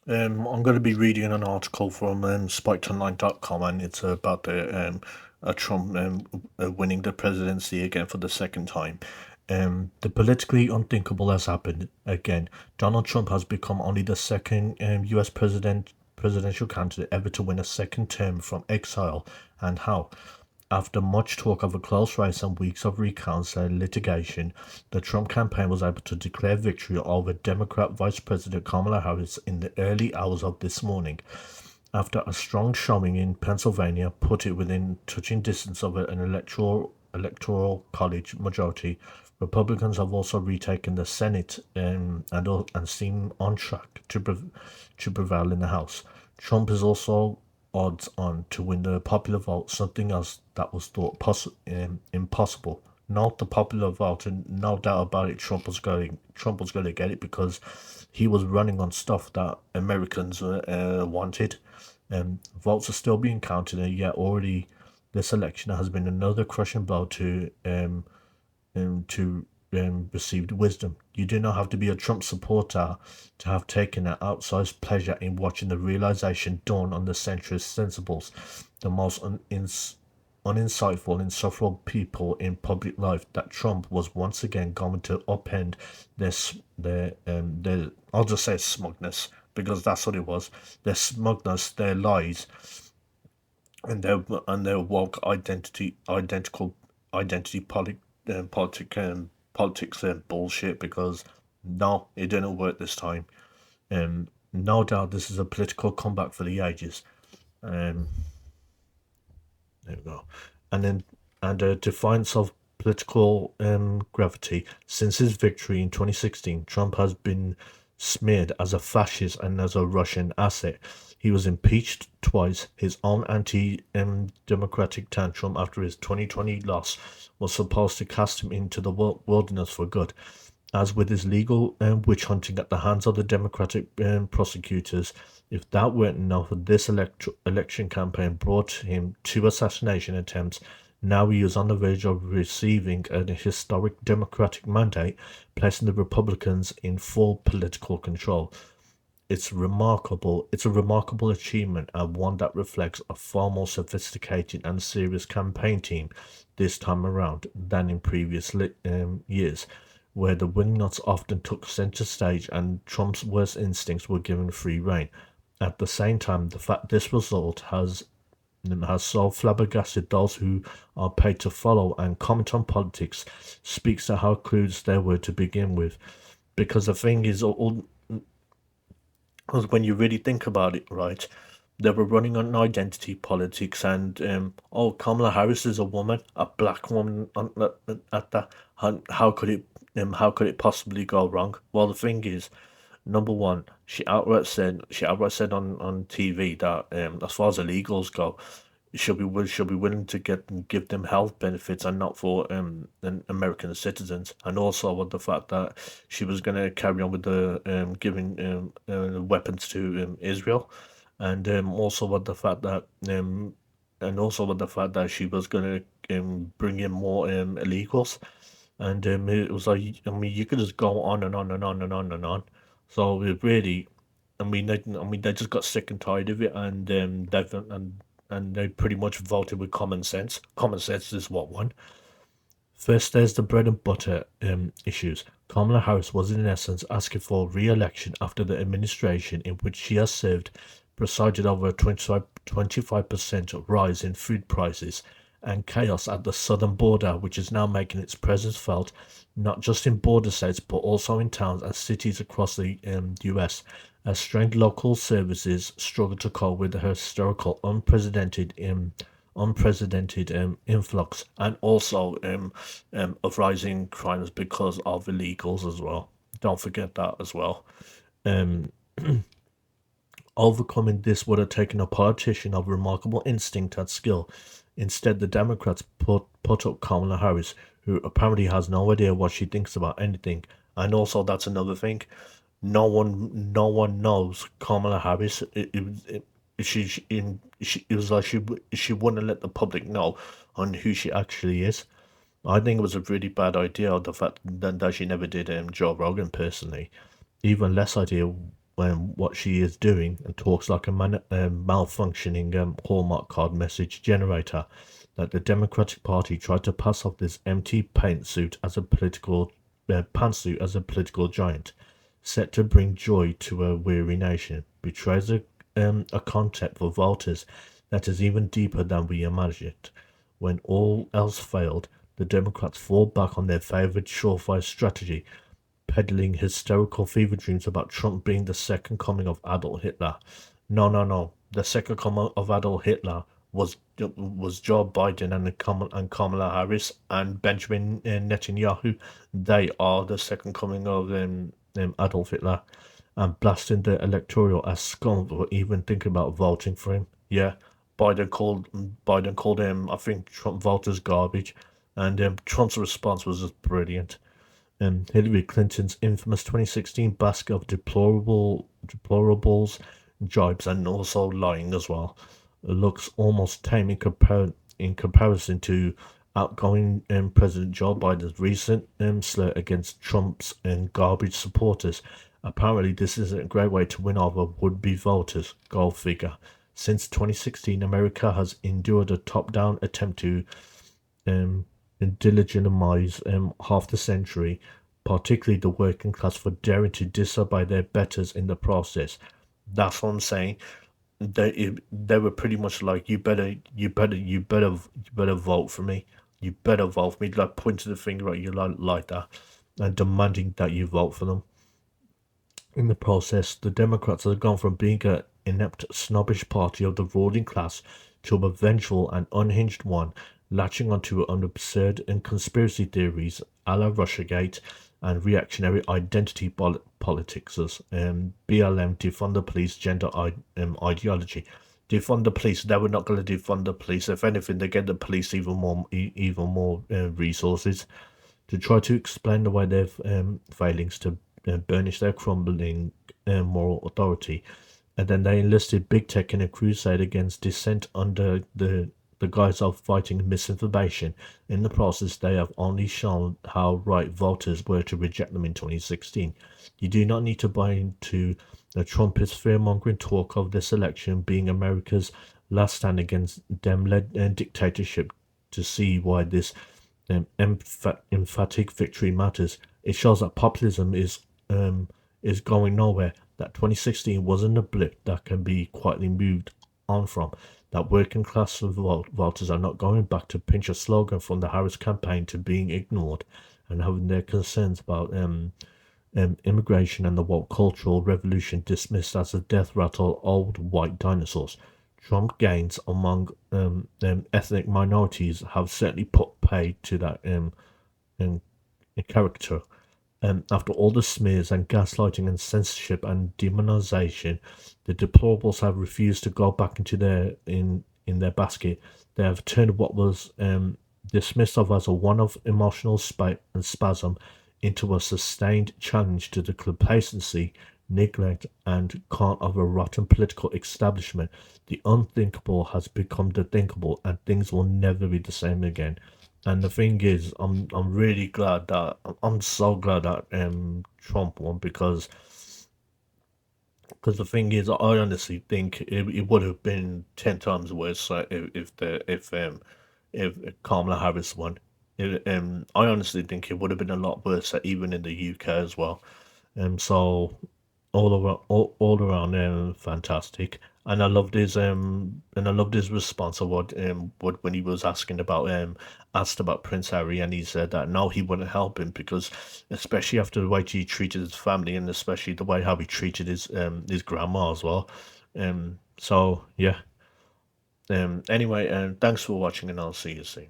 I'm going to be reading an article from SpikeOnline.com, and it's about Trump winning the presidency again for the second time. The politically unthinkable has happened again. Donald Trump has become only the second U.S. presidential candidate ever to win a second term from exile, and how? After much talk of a close race and weeks of recounts and litigation, the Trump campaign was able to declare victory over Democrat Vice President Kamala Harris in the early hours of this morning. After a strong showing in Pennsylvania put it within touching distance of an electoral college majority, Republicans have also retaken the Senate and seem on track to prevail in the House. Trump is also odds on to win the popular vote, something else that was thought impossible. Not the popular vote, and no doubt about it, Trump was going to get it because he was running on stuff that Americans wanted. Votes are still being counted, and yet already this election has been another crushing blow to received wisdom. You do not have to be a Trump supporter to have taken an outsized pleasure in watching the realization dawn on the centrist sensibles, the most uninsightful, insufferable people in public life, that Trump was once again going to upend their I'll just say smugness because that's what it was, their smugness, their lies, and their woke identity politics and bullshit because no, it didn't work this time. No doubt this is a political comeback for the ages. Um, there we go. And then and a defiance of political gravity. Since his victory in 2016, Trump has been smeared as a fascist and as a Russian asset. He was impeached twice. His own anti-democratic tantrum after his 2020 loss was supposed to cast him into the wilderness for good. As with his legal witch hunting at the hands of the Democratic prosecutors, if that weren't enough, this election campaign brought him two assassination attempts. Now he is on the verge of receiving a historic Democratic mandate, placing the Republicans in full political control. It's a remarkable achievement, and one that reflects a far more sophisticated and serious campaign team this time around than in previous years, where the wingnuts often took center stage and Trump's worst instincts were given free rein. At the same time, the fact this result has so flabbergasted those who are paid to follow and comment on politics speaks to how clueless they were to begin with. Because the thing is, because when you really think about it, right, they were running on identity politics, and Kamala Harris is a woman, a black woman at that. How could it possibly go wrong? Well, the thing is, number one, she outright said on TV that as far as illegals go, she'll be willing to give them health benefits and not for American citizens, and also with the fact that she was going to carry on with the giving weapons to Israel, and also with the fact that she was going to bring in more illegals, and it was like, I mean, you could just go on and on and on and on and on. So it really, they just got sick and tired of it, and they pretty much voted with common sense. Common sense is what won. First, there's the bread and butter issues. Kamala Harris was in essence asking for re-election after the administration in which she has served presided over a 25% rise in food prices and chaos at the southern border, which is now making its presence felt not just in border states but also in towns and cities across the US, as strained local services struggle to cope with the historical unprecedented influx, and also of rising crimes because of illegals as well. Don't forget that as well. Um, Overcoming this would have taken a politician of remarkable instinct and skill. Instead, the Democrats put up Kamala Harris, who apparently has no idea what she thinks about anything. And also, that's another thing. No one knows Kamala Harris. It was like she wouldn't let the public know on who she actually is. I think it was a really bad idea. The fact that she never did Joe Rogan personally, even less idea what she is doing and talks like a malfunctioning Hallmark card message generator, that the Democratic Party tried to pass off this empty pantsuit as a political giant, set to bring joy to a weary nation, betrays a concept for voters that is even deeper than we imagined. When all else failed, the Democrats fall back on their favorite surefire strategy, peddling hysterical fever dreams about Trump being the second coming of Adolf Hitler. No, no, no. The second coming of Adolf Hitler was Joe Biden and Kamala Harris and Benjamin Netanyahu. They are the second coming of Adolf Hitler, and blasting the electoral as scum for even thinking about voting for him. Yeah, Biden called him, I think, Trump voters garbage, and Trump's response was just brilliant. Hillary Clinton's infamous 2016 basket of deplorables, jibes, and also lying as well looks almost tame in comparison to outgoing President Joe Biden's recent slur against Trump's garbage supporters. Apparently, this isn't a great way to win over would-be voters. Go figure. Since 2016, America has endured a top-down attempt to delegitimize half the century, particularly the working class, for daring to disobey their betters in the process. That's what I'm saying. They were pretty much like, you better vote for me. You better vote for me. Like pointing the finger at you like that, and demanding that you vote for them. In the process, the Democrats have gone from being an inept, snobbish party of the ruling class to a vengeful and unhinged one, latching onto an absurd and conspiracy theories a la Russiagate and reactionary identity politics as BLM, defund the police, gender ideology. Defund the police. They were not going to defund the police. If anything, they get the police even more resources to try to explain away their failings to burnish their crumbling moral authority. And then they enlisted big tech in a crusade against dissent under the guise of fighting misinformation. In the process, they have only shown how right voters were to reject them in 2016. You do not need to buy into the Trumpist fear-mongering talk of this election being America's last stand against Dem-led dictatorship to see why this emphatic victory matters. It shows that populism is going nowhere, that 2016 wasn't a blip that can be quietly moved on from, that working class voters are not going back to pinch a slogan from the Harris campaign to being ignored and having their concerns about immigration and the woke cultural revolution dismissed as a death rattle old white dinosaurs. Trump gains among ethnic minorities have certainly put pay to that character. After all the smears and gaslighting and censorship and demonization, the deplorables have refused to go back into in their basket. They have turned what was dismissed of as a one-off emotional spasm into a sustained challenge to the complacency, neglect, and cant of a rotten political establishment. The unthinkable has become the thinkable, and things will never be the same again. And the thing is, I'm really glad that I'm so glad that Trump won, because the thing is, I honestly think it would have been 10 times worse if Kamala Harris won. I honestly think it would have been a lot worse, even in the UK as well. So all around, fantastic. And I loved his response of what when he was asked about Prince Harry, and he said that no, he wouldn't help him, because especially after the way he treated his family, and especially the way how he treated his grandma as well. So yeah. Anyway, thanks for watching, and I'll see you soon.